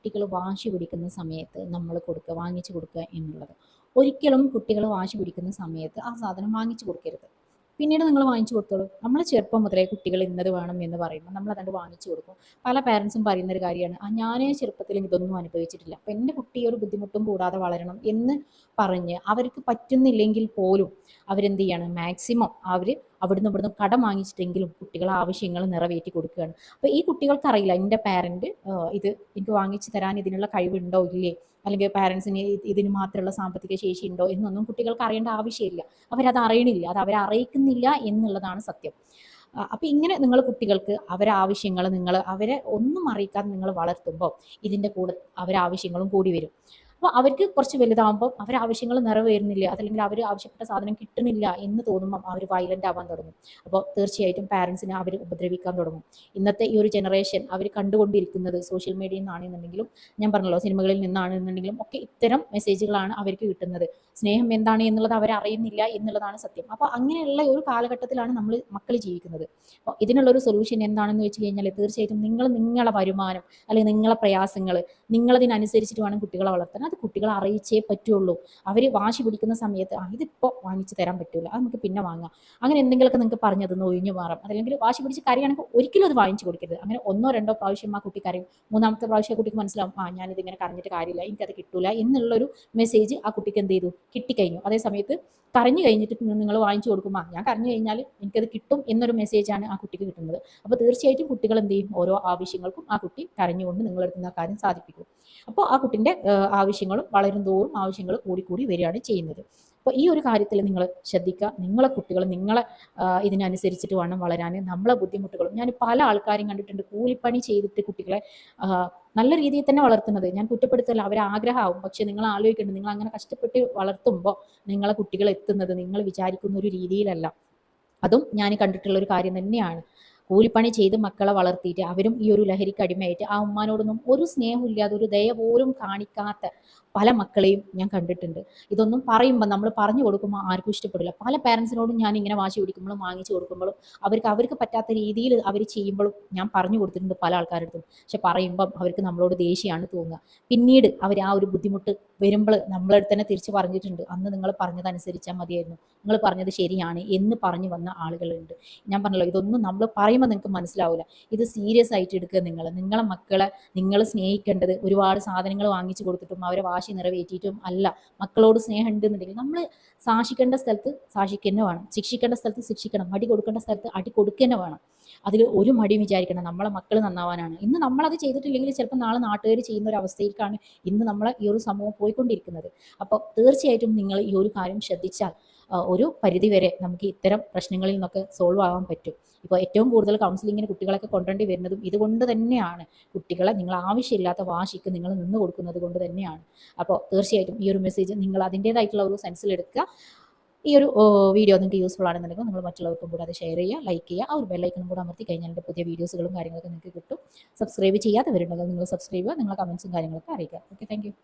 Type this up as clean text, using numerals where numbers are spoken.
കുട്ടികൾ വാശി പിടിക്കുന്ന സമയത്ത് നമ്മൾ വാങ്ങിച്ചു കൊടുക്കുക എന്നുള്ളത്. ഒരിക്കലും കുട്ടികൾ വാശി പിടിക്കുന്ന സമയത്ത് ആ സാധനം വാങ്ങിച്ചു കൊടുക്കരുത്. പിന്നീട് നിങ്ങൾ വാങ്ങിച്ചു കൊടുത്തോളൂ. നമ്മൾ ചെറുപ്പം മുതലേ കുട്ടികൾ ഇന്നത് വേണം എന്ന് പറയുമ്പോൾ നമ്മൾ അതങ്ങട് വാങ്ങിച്ചു കൊടുക്കും. പല പാരൻസും പറയുന്ന ഒരു കാര്യമാണ്, ഞാൻ ചെറുപ്പത്തിൽ ഇതൊന്നും അനുഭവിച്ചിട്ടില്ല, അപ്പം എൻ്റെ കുട്ടി ഒരു ബുദ്ധിമുട്ടും കൂടാതെ വളരണം എന്ന് പറഞ്ഞ് അവർക്ക് പറ്റുന്നില്ലെങ്കിൽ പോലും അവരെന്ത് ചെയ്യാണ്, മാക്സിമം അവർ അവിടുന്ന് ഇവിടുന്ന് കടം വാങ്ങിച്ചിട്ടെങ്കിലും കുട്ടികളെ ആവശ്യങ്ങൾ നിറവേറ്റി കൊടുക്കുകയാണ്. അപ്പോൾ ഈ കുട്ടികൾക്ക് അറിയില്ല എൻ്റെ പാരൻറ്റ് ഇത് എനിക്ക് വാങ്ങിച്ചു തരാൻ ഇതിനുള്ള കഴിവുണ്ടോ ഇല്ലേ, അല്ലെങ്കിൽ പാരൻസിന് ഇതിന് മാത്രമുള്ള സാമ്പത്തിക ശേഷി ഉണ്ടോ എന്നൊന്നും കുട്ടികൾക്ക് അറിയേണ്ട ആവശ്യമില്ല. അവരത് അറിയണില്ല, അത് അവരെ അറിയിക്കുന്നില്ല എന്നുള്ളതാണ് സത്യം. അപ്പം ഇങ്ങനെ നിങ്ങൾ കുട്ടികൾക്ക് അവരെ ആവശ്യങ്ങൾ അവരെ ഒന്നും അറിയിക്കാതെ നിങ്ങൾ വളർത്തുമ്പോൾ ഇതിൻ്റെ കൂടെ അവരെ ആവശ്യങ്ങളും കൂടി വരും. അപ്പോൾ അവർക്ക് കുറച്ച് വലുതാകുമ്പോൾ അവരെ ആവശ്യങ്ങൾ നിറവേറുന്നില്ല, അതല്ലെങ്കിൽ അവർ ആവശ്യപ്പെട്ട സാധനം കിട്ടുന്നില്ല എന്ന് തോന്നുമ്പോൾ അവർ വയലൻ്റ് ആവാൻ തുടങ്ങും. അപ്പോൾ തീർച്ചയായിട്ടും പാരൻസിനെ അവർ ഉപദ്രവിക്കാൻ തുടങ്ങും. ഇന്നത്തെ ഈ ഒരു ജനറേഷൻ അവർ കണ്ടുകൊണ്ടിരിക്കുന്നത് സോഷ്യൽ മീഡിയയിൽ നിന്നാണെന്നുണ്ടെങ്കിലും, ഞാൻ പറഞ്ഞല്ലോ സിനിമകളിൽ നിന്നാണെന്നുണ്ടെങ്കിലും ഒക്കെ ഇത്തരം മെസ്സേജുകളാണ് അവർക്ക് കിട്ടുന്നത്. സ്നേഹം എന്താണ് എന്നുള്ളത് അവരറിയുന്നില്ല എന്നുള്ളതാണ് സത്യം. അപ്പോൾ അങ്ങനെയുള്ള ഒരു കാലഘട്ടത്തിലാണ് മക്കൾ ജീവിക്കുന്നത്. അപ്പോൾ ഇതിനുള്ളൊരു സൊല്യൂഷൻ എന്താണെന്ന് വെച്ച് കഴിഞ്ഞാൽ തീർച്ചയായിട്ടും നിങ്ങളെ വരുമാനം അല്ലെങ്കിൽ നിങ്ങളെ പ്രയാസങ്ങൾ നിങ്ങളതിനനുസരിച്ചിട്ട് വേണം കുട്ടികളെ വളർത്താൻ. അത് കുട്ടികളെ അറിയിച്ചേ പറ്റുള്ളൂ. അവർ വാശി പിടിക്കുന്ന സമയത്ത് ഇതിപ്പോൾ വാങ്ങിച്ചു തരാൻ പറ്റില്ല, അത് നമുക്ക് പിന്നെ വാങ്ങാം, അങ്ങനെ എന്തെങ്കിലുമൊക്കെ നിങ്ങൾക്ക് പറഞ്ഞതൊന്ന് ഒഴിഞ്ഞു മാറാം. അതല്ലെങ്കിൽ വാശി പിടിച്ച് കരയാണെങ്കിൽ ഒരിക്കലും അത് വാങ്ങിച്ചു കൊടുക്കരുത്. അങ്ങനെ 1-2 പ്രാവശ്യം ആ കുട്ടി കരയും, 3ാമത്തെ പ്രാവശ്യം കുട്ടിക്ക് മനസ്സിലാവും ഞാനിതിങ്ങനെ കരഞ്ഞിട്ട് കാര്യമില്ല, എനിക്കത് കിട്ടൂല എന്നുള്ളൊരു മെസ്സേജ് ആ കുട്ടിക്ക് എന്ത് ചെയ്തു, കിട്ടിക്കഴിഞ്ഞു. അതേ സമയത്ത് കരഞ്ഞു കഴിഞ്ഞിട്ട് നിങ്ങൾ വാങ്ങിച്ചു കൊടുക്കുമ്പോൾ ഞാൻ കരഞ്ഞു കഴിഞ്ഞാൽ എനിക്കത് കിട്ടും എന്നൊരു മെസ്സേജാണ് ആ കുട്ടിക്ക് കിട്ടുന്നത്. അപ്പോൾ തീർച്ചയായിട്ടും കുട്ടികൾ എന്ത് ചെയ്യും, ഓരോ ആവശ്യങ്ങൾക്കും ആ കുട്ടി കരഞ്ഞുകൊണ്ട് നിങ്ങളെടുക്കുന്ന കാര്യം സാധിപ്പിക്കും. അപ്പോൾ ആ കുട്ടിൻ്റെ ആവശ്യങ്ങളും വളരും തോറും ആവശ്യങ്ങൾ കൂടി വരികയാണ് ചെയ്യുന്നത്. അപ്പോൾ ഈ ഒരു കാര്യത്തിൽ നിങ്ങൾ ശ്രദ്ധിക്കുക. നിങ്ങളെ കുട്ടികൾ ഇതിനനുസരിച്ചിട്ട് വേണം വളരാൻ. നമ്മളെ ബുദ്ധിമുട്ടുകളും ഞാൻ പല ആൾക്കാരും കണ്ടിട്ടുണ്ട്, കൂലിപ്പണി ചെയ്തിട്ട് കുട്ടികളെ നല്ല രീതിയിൽ തന്നെ വളർത്തുന്നത്. ഞാൻ കുറ്റപ്പെടുത്തല്ല, അവർ ആഗ്രഹമാവും. പക്ഷെ നിങ്ങൾ ആലോചിക്കേണ്ടത്, നിങ്ങൾ അങ്ങനെ കഷ്ടപ്പെട്ട് വളർത്തുമ്പോൾ നിങ്ങളെ കുട്ടികൾ എത്തുന്നത് നിങ്ങൾ വിചാരിക്കുന്ന ഒരു രീതിയിലല്ല. അതും ഞാൻ കണ്ടിട്ടുള്ള ഒരു കാര്യം തന്നെയാണ്. കൂലിപ്പണി ചെയ്ത് മക്കളെ വളർത്തിയിട്ട് അവരും ഈ ഒരു ലഹരിക്ക് അടിമയായിട്ട് ആ ഉമ്മാനോടൊന്നും ഒരു സ്നേഹമില്ലാതെ ഒരു ദയ പോലും കാണിക്കാത്ത പല മക്കളെയും ഞാൻ കണ്ടിട്ടുണ്ട്. ഇതൊന്നും പറയുമ്പോൾ നമ്മൾ പറഞ്ഞു കൊടുക്കുമ്പോൾ ആർക്കും ഇഷ്ടപ്പെടില്ല. പല പാരൻസിനോടും ഞാൻ ഇങ്ങനെ വാശി പിടിക്കുമ്പോഴും വാങ്ങിച്ചു കൊടുക്കുമ്പോഴും അവർക്ക് പറ്റാത്ത രീതിയിൽ അവർ ചെയ്യുമ്പോഴും ഞാൻ പറഞ്ഞു കൊടുത്തിട്ടുണ്ട് പല ആൾക്കാരുടെ അടുത്തും. പക്ഷെ പറയുമ്പം അവർക്ക് നമ്മളോട് ദേഷ്യമാണ് തോന്നുക. പിന്നീട് അവർ ആ ഒരു ബുദ്ധിമുട്ട് വരുമ്പോൾ നമ്മളടുത്ത് തന്നെ തിരിച്ച് പറഞ്ഞിട്ടുണ്ട്, അന്ന് നിങ്ങൾ പറഞ്ഞതനുസരിച്ചാൽ മതിയായിരുന്നു, നിങ്ങൾ പറഞ്ഞത് ശരിയാണ് എന്ന് പറഞ്ഞു വന്ന ആളുകളുണ്ട്. ഞാൻ പറഞ്ഞല്ലോ, ഇതൊന്നും നമ്മൾ പറയുമ്പോൾ നിങ്ങൾക്ക് മനസ്സിലാവില്ല. ഇത് സീരിയസ് ആയിട്ട് എടുക്കുക. നിങ്ങളെ മക്കളെ നിങ്ങൾ സ്നേഹിക്കേണ്ടത് ഒരുപാട് സാധനങ്ങൾ വാങ്ങിച്ചു കൊടുത്തിട്ടും അവരെ വാശി നിറവേറ്റിയിട്ടും അല്ല. മക്കളോട് സ്നേഹം ഉണ്ടെന്നുണ്ടെങ്കിൽ നമ്മൾ ശാസിക്കേണ്ട സ്ഥലത്ത് ശാസിക്കുക വേണം, ശിക്ഷിക്കേണ്ട സ്ഥലത്ത് ശിക്ഷിക്കണം, അടി കൊടുക്കേണ്ട സ്ഥലത്ത് അടി കൊടുക്കുക വേണം. അതിൽ ഒരു മടിയും വിചാരിക്കണം. നമ്മളെ മക്കൾ നന്നാവാനാണ്. ഇന്ന് നമ്മളത് ചെയ്തിട്ടില്ലെങ്കിൽ ചിലപ്പോൾ നാളെ നാട്ടുകാർ ചെയ്യുന്ന ഒരു അവസ്ഥയിലേക്കാണ് ഇന്ന് നമ്മളെ ഈ ഒരു സമൂഹം പോയിക്കൊണ്ടിരിക്കുന്നത്. അപ്പോൾ തീർച്ചയായിട്ടും നിങ്ങൾ ഈ ഒരു കാര്യം ശ്രദ്ധിച്ചാൽ ഒരു പരിധിവരെ നമുക്ക് ഇത്തരം പ്രശ്നങ്ങളിൽ നിന്നൊക്കെ സോൾവ് ആവാൻ പറ്റും. ഇപ്പോൾ ഏറ്റവും കൂടുതൽ കൗൺസിലിങ്ങിന് കുട്ടികളൊക്കെ കൊണ്ടുവരേണ്ടി വരുന്നതും ഇതുകൊണ്ട് തന്നെയാണ്. കുട്ടികളെ നിങ്ങൾ ആവശ്യമില്ലാത്ത വാശിക്ക് നിങ്ങൾ നിന്ന് കൊടുക്കുന്നത് കൊണ്ട് തന്നെയാണ്. അപ്പോൾ തീർച്ചയായിട്ടും ഈ ഒരു മെസ്സേജ് നിങ്ങൾ അതിൻ്റേതായിട്ടുള്ള ഒരു സെൻസിലെടുക്കുക. ഈ ഒരു വീഡിയോ നിങ്ങൾക്ക് യൂസ്ഫുൾ ആണെന്നുണ്ടെങ്കിൽ നിങ്ങൾ മറ്റുള്ളവർക്കും കൂടെ അത് ഷെയർ ചെയ്യുക, ലൈക്ക് ചെയ്യുക. ആ ഒരു ബെല്ലൈക്കണും കൂടെ അമർത്തി കഴിഞ്ഞാൽ എൻ്റെ പുതിയ വീഡിയോസുകളും കാര്യങ്ങളൊക്കെ നിങ്ങൾക്ക് കിട്ടും. സബ്സ്ക്രൈബ് ചെയ്യാത്തവരുണ്ടെങ്കിൽ നിങ്ങൾ സബ്സ്ക്രൈബ് ചെയ്യുക, നിങ്ങളുടെ കമൻസും കാര്യങ്ങളൊക്കെ അറിയിക്കുക. Okay, thank you.